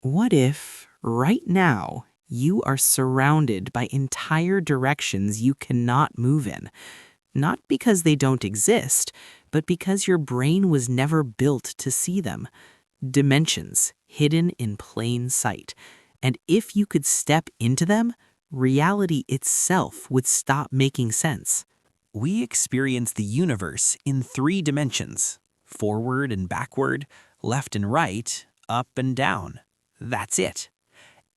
What if, right now, you are surrounded by entire directions you cannot move in? Not because they don't exist, but because your brain was never built to see them. Dimensions hidden in plain sight. And if you could step into them, reality itself would stop making sense. We experience the universe in 3 dimensions: forward and backward, left and right, up and down. That's it.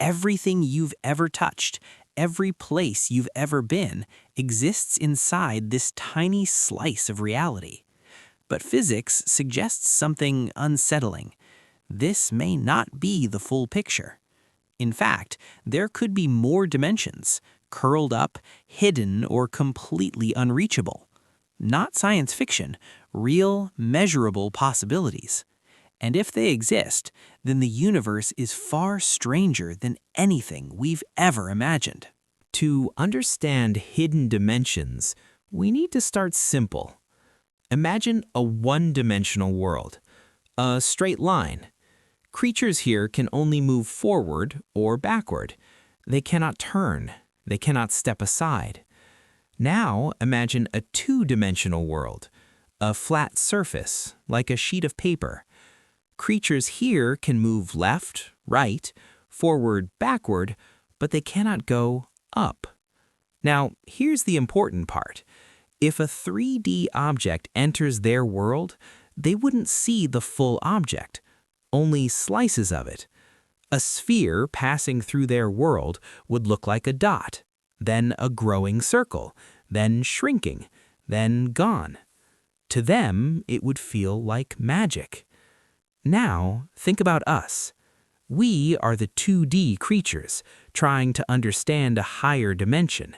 Everything you've ever touched, every place you've ever been, exists inside this tiny slice of reality. But physics suggests something unsettling. This may not be the full picture. In fact, there could be more dimensions, curled up, hidden, or completely unreachable. Not science fiction, real, measurable possibilities. And if they exist, then the universe is far stranger than anything we've ever imagined. To understand hidden dimensions, we need to start simple. Imagine a one-dimensional world, a straight line. Creatures here can only move forward or backward. They cannot turn. They cannot step aside. Now imagine a two-dimensional world, a flat surface, like a sheet of paper. Creatures here can move left, right, forward, backward, but they cannot go up. Now, here's the important part. If a 3D object enters their world, they wouldn't see the full object, only slices of it. A sphere passing through their world would look like a dot, then a growing circle, then shrinking, then gone. To them, it would feel like magic. Now, think about us. We are the 2D creatures, trying to understand a higher dimension.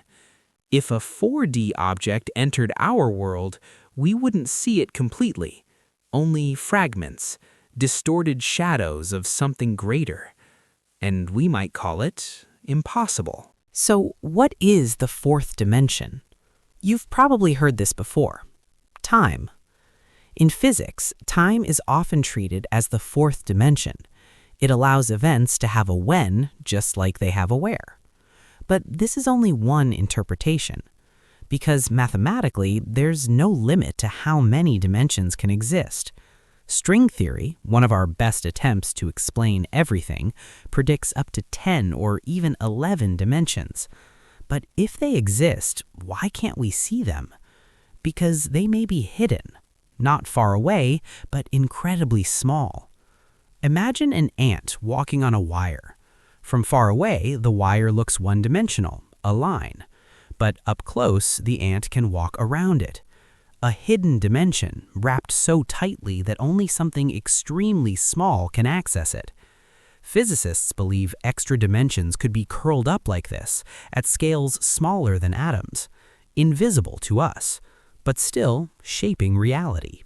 If a 4D object entered our world, we wouldn't see it completely, only fragments, distorted shadows of something greater. And we might call it impossible. So, what is the fourth dimension? You've probably heard this before. Time. In physics, time is often treated as the fourth dimension. It allows events to have a when, just like they have a where. But this is only one interpretation, because mathematically, there's no limit to how many dimensions can exist. String theory, one of our best attempts to explain everything, predicts up to 10 or even 11 dimensions. But if they exist, why can't we see them? Because they may be hidden, not far away, but incredibly small. Imagine an ant walking on a wire. From far away, the wire looks one-dimensional, a line. But up close, the ant can walk around it. A hidden dimension, wrapped so tightly that only something extremely small can access it. Physicists believe extra dimensions could be curled up like this, at scales smaller than atoms, invisible to us, but still shaping reality.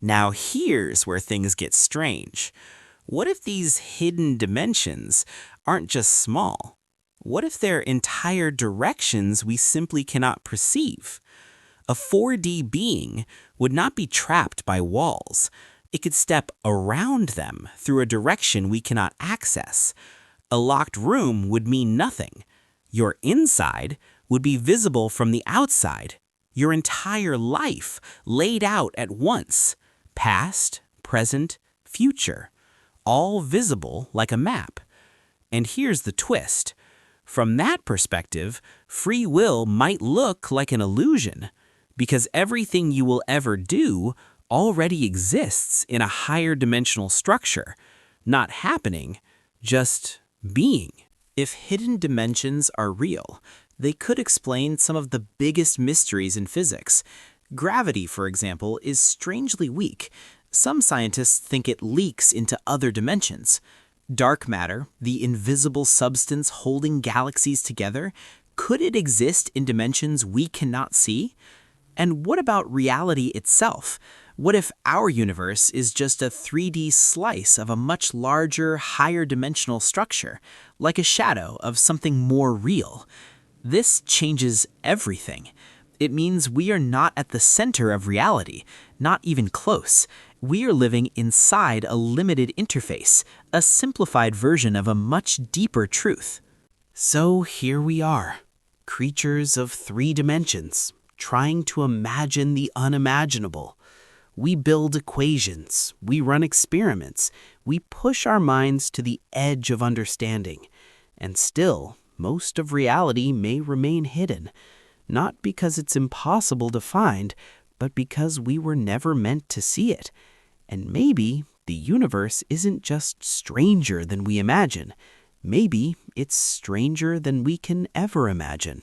Now here's where things get strange. What if these hidden dimensions aren't just small? What if they're entire directions we simply cannot perceive? A 4D being would not be trapped by walls. It could step around them through a direction we cannot access. A locked room would mean nothing. Your inside would be visible from the outside. Your entire life laid out at once. Past, present, future. All visible like a map. And here's the twist. From that perspective, free will might look like an illusion, because everything you will ever do already exists in a higher dimensional structure, not happening, just being. If hidden dimensions are real, they could explain some of the biggest mysteries in physics. Gravity, for example, is strangely weak. Some scientists think it leaks into other dimensions. Dark matter, the invisible substance holding galaxies together, could it exist in dimensions we cannot see? And what about reality itself? What if our universe is just a 3D slice of a much larger, higher dimensional structure, like a shadow of something more real? This changes everything. It means we are not at the center of reality, not even close, We are living inside a limited interface, a simplified version of a much deeper truth. So here we are, creatures of 3 dimensions, trying to imagine the unimaginable. We build equations, we run experiments, we push our minds to the edge of understanding. And still, most of reality may remain hidden, not because it's impossible to find, but because we were never meant to see it. And maybe the universe isn't just stranger than we imagine. Maybe it's stranger than we can ever imagine.